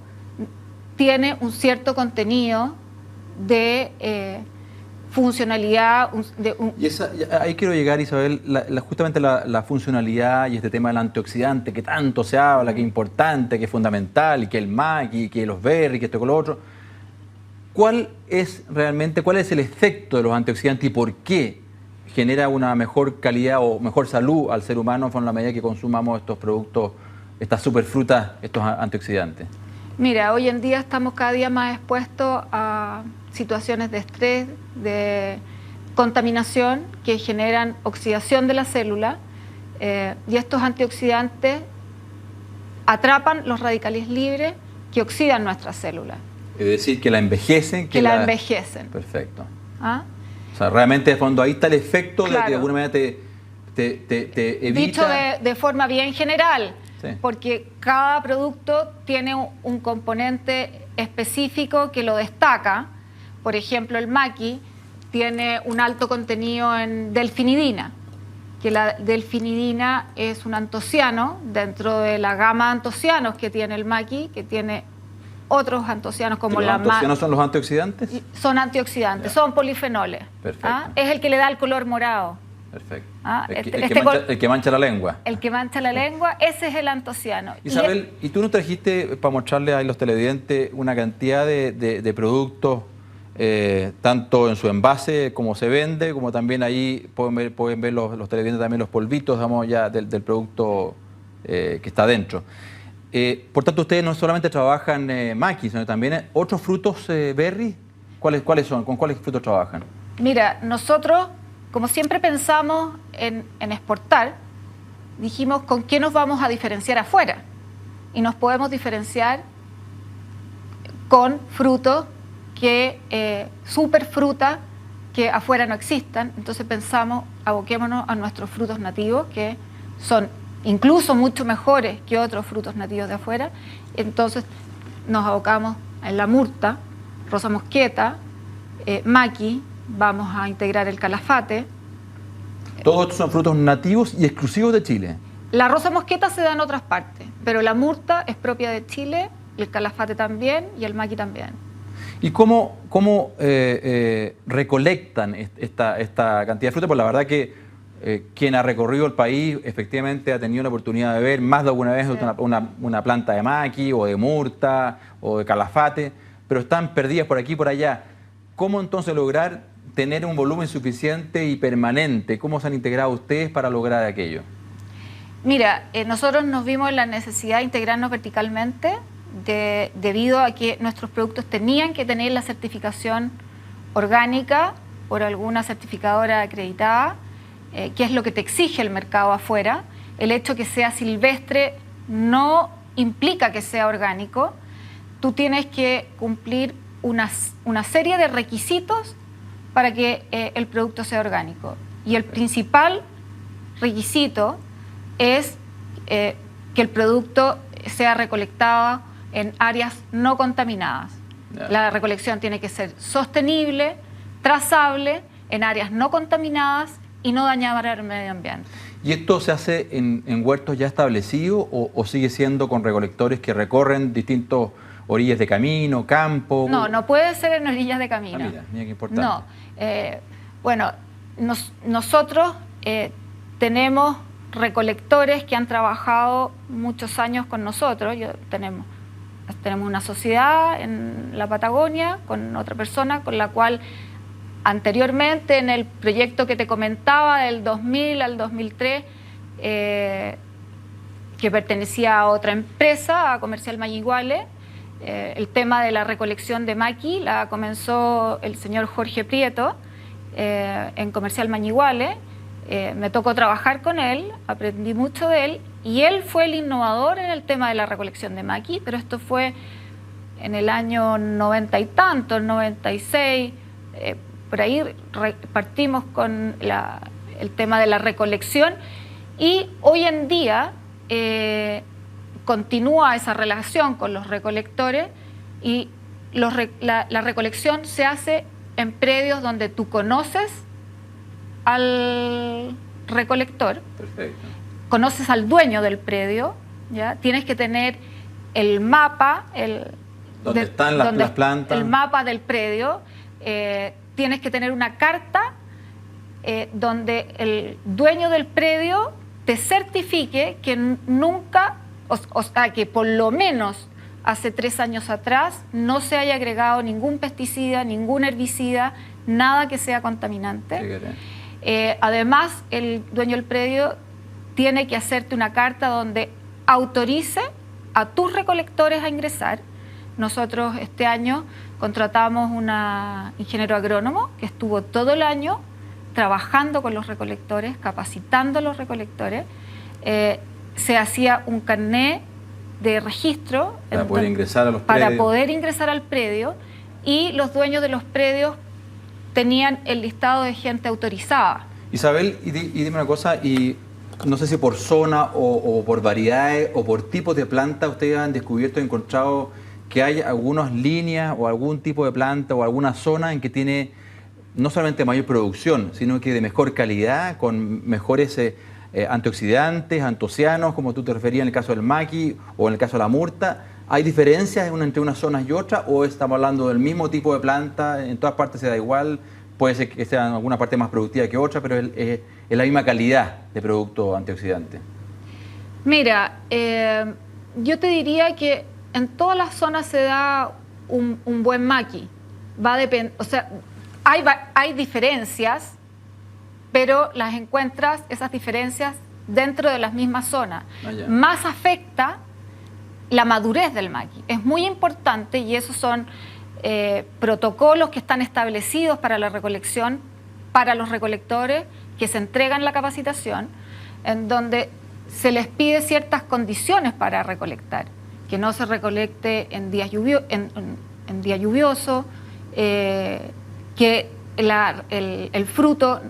tiene un cierto contenido de funcionalidad. Ahí quiero llegar, Isabel, justamente la funcionalidad y este tema del antioxidante que tanto se habla, que es importante, que es fundamental, y que el maqui, que los berries, que esto con lo otro. ¿Cuál es el efecto de los antioxidantes y por qué genera una mejor calidad o mejor salud al ser humano en la medida que consumamos estos productos, estas superfrutas, estos antioxidantes? Mira, hoy en día estamos cada día más expuestos a situaciones de estrés, de contaminación, que generan oxidación de la célula, y estos antioxidantes atrapan los radicales libres que oxidan nuestras células. Es decir, que la envejecen. Que la envejecen. Perfecto. ¿Ah? O sea, realmente de fondo ahí está el efecto de que Claro. de alguna manera te evita... Dicho de forma bien general, Sí. porque cada producto tiene un componente específico que lo destaca. Por ejemplo, el maqui tiene un alto contenido en delfinidina, que la delfinidina es un antociano dentro de la gama de antocianos que tiene el maqui, que tiene otros antocianos como ¿Los la antocianos son los antioxidantes? son antioxidantes, Ya. son polifenoles. Perfecto. ¿Ah? Es el que le da el color morado. Perfecto. Ah, El que mancha la lengua. El que mancha la lengua, ese es el antociano. Isabel, ¿y tú nos trajiste para mostrarle a los televidentes una cantidad de productos, tanto en su envase como se vende, como también ahí pueden ver los televidentes también los polvitos, digamos, ya del producto que está dentro? Por tanto, ustedes no solamente trabajan maqui, sino también otros frutos berry. ¿Cuáles son? ¿Con cuáles frutos trabajan? Mira, nosotros, como siempre pensamos en exportar, dijimos con qué nos vamos a diferenciar afuera. Y nos podemos diferenciar con frutos superfrutas que afuera no existan. Entonces pensamos, aboquémonos a nuestros frutos nativos, que son incluso mucho mejores que otros frutos nativos de afuera. Entonces nos abocamos en la murta, rosa mosqueta, maqui, vamos a integrar el calafate. Todos estos son frutos nativos y exclusivos de Chile. La rosa mosqueta se da en otras partes, pero la murta es propia de Chile, el calafate también y el maqui también. ¿Y cómo recolectan esta cantidad de fruta? Pues la verdad que quien ha recorrido el país efectivamente ha tenido la oportunidad de ver más de alguna vez una planta de maqui o de murta o de calafate, pero están perdidas por aquí y por allá. ¿Cómo entonces lograr tener un volumen suficiente y permanente? ¿Cómo se han integrado ustedes para lograr aquello? Mira, nosotros nos vimos en la necesidad de integrarnos verticalmente debido a que nuestros productos tenían que tener la certificación orgánica por alguna certificadora acreditada, que es lo que te exige el mercado afuera. El hecho que sea silvestre no implica que sea orgánico. Tú tienes que cumplir una serie de requisitos para que el producto sea orgánico. Y el principal requisito es que el producto sea recolectado en áreas no contaminadas. Yeah. La recolección tiene que ser sostenible, trazable, en áreas no contaminadas y no dañar al medio ambiente. ¿Y esto se hace en huertos ya establecidos o sigue siendo con recolectores que recorren distintas orillas de camino, campo? No puede ser en orillas de camino. Ah, mira qué importante. No. Bueno, nosotros tenemos recolectores que han trabajado muchos años con nosotros. Tenemos una sociedad en la Patagonia con otra persona con la cual anteriormente en el proyecto que te comentaba del 2000 al 2003 que pertenecía a otra empresa, a Comercial Mayiguale, el tema de la recolección de maqui la comenzó el señor Jorge Prieto en Comercial Mayiguale. Me tocó trabajar con él, aprendí mucho de él y él fue el innovador en el tema de la recolección de maqui, pero esto fue en el año 90 y tanto, el 96, por ahí partimos con el tema de la recolección y hoy en día continúa esa relación con los recolectores y la recolección se hace en predios donde tú conoces al recolector. Perfecto. Conoces al dueño del predio, ¿ya? Tienes que tener el mapa, ¿Dónde están las plantas? El mapa del predio, tienes que tener una carta donde el dueño del predio te certifique que nunca, o sea, que por lo menos hace 3 años atrás no se haya agregado ningún pesticida, ningún herbicida, nada que sea contaminante. Además, el dueño del predio tiene que hacerte una carta donde autorice a tus recolectores a ingresar. Nosotros este año contratamos una ingeniero agrónomo que estuvo todo el año trabajando con los recolectores, capacitando a los recolectores, se hacía un carné de registro para poder ingresar a los predios. Para poder ingresar al predio, y los dueños de los predios tenían el listado de gente autorizada. Isabel, y dime una cosa, y no sé si por zona o por variedades o por tipos de planta ustedes han descubierto, encontrado que hay algunas líneas o algún tipo de planta o alguna zona en que tiene no solamente mayor producción, sino que de mejor calidad, con mejores antioxidantes, antocianos, como tú te referías en el caso del maqui o en el caso de la murta. ¿Hay diferencias entre unas zonas y otras, o estamos hablando del mismo tipo de planta, en todas partes se da igual? Puede ser que sea en alguna parte más productiva que otra, pero es la misma calidad de producto antioxidante. Mira, yo te diría que en todas las zonas se da un buen maqui. Va a depender, o sea, hay diferencias, pero las encuentras, esas diferencias, dentro de las mismas zonas. Más afecta la madurez del maqui. Es muy importante, y esos son protocolos que están establecidos para la recolección, para los recolectores que se entregan la capacitación, en donde se les pide ciertas condiciones para recolectar, que no se recolecte en día lluvioso, que el fruto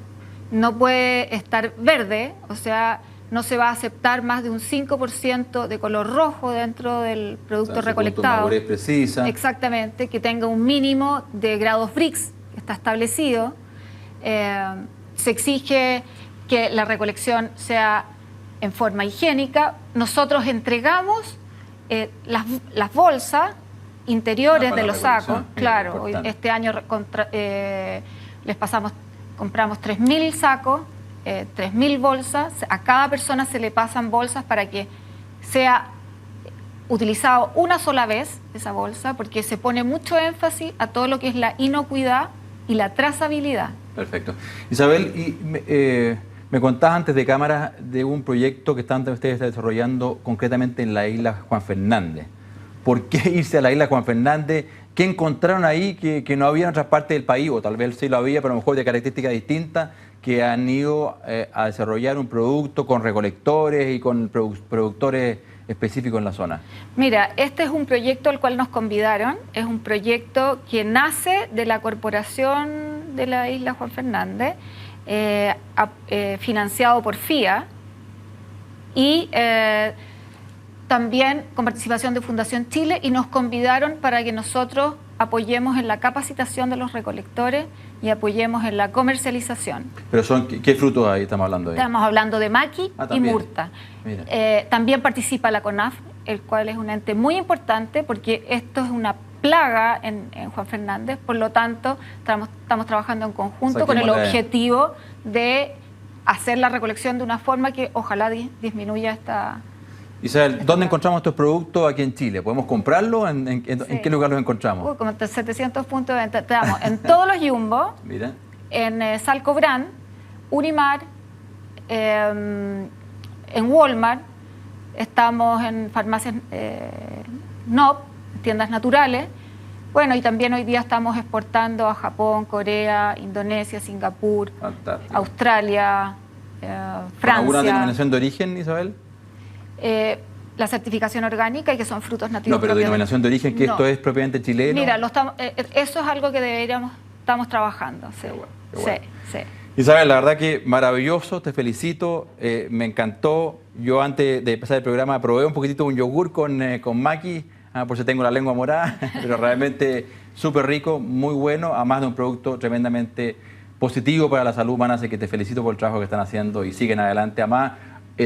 no puede estar verde, o sea, no se va a aceptar más de un 5% de color rojo dentro del producto recolectado. Madurez precisa. Exactamente, que tenga un mínimo de grados Brix, que está establecido. Se exige que la recolección sea en forma higiénica. Nosotros entregamos las bolsas interiores de los sacos. Claro, este año compramos 3.000 sacos, 3.000 bolsas. A cada persona se le pasan bolsas para que sea utilizado una sola vez esa bolsa, porque se pone mucho énfasis a todo lo que es la inocuidad y la trazabilidad. Perfecto. Isabel, me contabas antes de cámara de un proyecto que están ustedes desarrollando concretamente en la isla Juan Fernández. ¿Por qué irse a la isla Juan Fernández? ¿Qué encontraron ahí que no había en otras partes del país? O tal vez sí lo había, pero a lo mejor de características distintas, que han ido a desarrollar un producto con recolectores y con productores específicos en la zona. Mira, este es un proyecto al cual nos convidaron. Es un proyecto que nace de la Corporación de la Isla Juan Fernández, financiado por FIA, y también con participación de Fundación Chile, y nos convidaron para que nosotros apoyemos en la capacitación de los recolectores y apoyemos en la comercialización. ¿Pero qué frutos ahí estamos hablando? Estamos hablando de maqui y murta. También participa la CONAF, el cual es un ente muy importante, porque esto es una plaga en Juan Fernández. Por lo tanto, estamos trabajando en conjunto con el objetivo de hacer la recolección de una forma que ojalá disminuya esta... Isabel, ¿dónde encontramos estos productos aquí en Chile? ¿Podemos comprarlos? ¿En qué lugar los encontramos? Como 700 puntos de venta. Estamos en todos los Jumbo, mira, en Salcobran, Unimar, en Walmart, estamos en farmacias NOP, tiendas naturales. Bueno, y también hoy día estamos exportando a Japón, Corea, Indonesia, Singapur, fantástico, Australia, Francia. ¿Alguna denominación de origen, Isabel? La certificación orgánica, y que son frutos nativos. No, pero denominación de origen, que no, esto es propiamente chileno. Mira, eso es algo que estamos trabajando. Sí. Qué bueno. Sí. Isabel, la verdad que maravilloso, te felicito, me encantó. Yo antes de empezar el programa probé un poquitito un yogur con maqui, por si tengo la lengua morada, pero realmente súper rico, muy bueno, además de un producto tremendamente positivo para la salud humana, así que te felicito por el trabajo que están haciendo y siguen adelante. Además,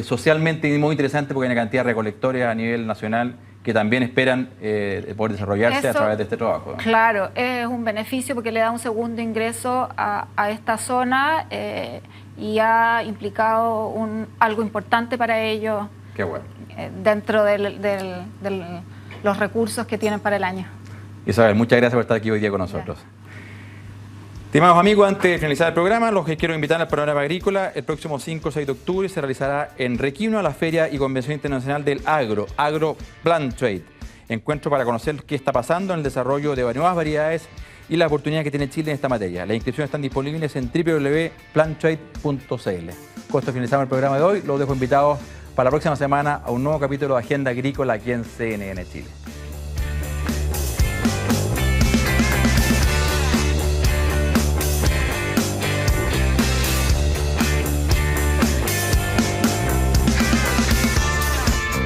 socialmente muy interesante, porque hay una cantidad de recolectores a nivel nacional que también esperan poder desarrollarse a través de este trabajo, ¿no? Claro, es un beneficio porque le da un segundo ingreso a esta zona y ha implicado algo importante para ellos. Qué bueno. Dentro de los recursos que tienen para el año. Isabel, muchas gracias por estar aquí hoy día con nosotros. Estimados amigos, antes de finalizar el programa, los que quiero invitar al Panorama Agrícola, el próximo 5 o 6 de octubre se realizará en Requino la Feria y Convención Internacional del Agro Plant Trade. Encuentro para conocer qué está pasando en el desarrollo de nuevas variedades y la oportunidad que tiene Chile en esta materia. Las inscripciones están disponibles en www.plantrade.cl. Con esto finalizamos el programa de hoy. Los dejo invitados para la próxima semana a un nuevo capítulo de Agenda Agrícola aquí en CNN Chile.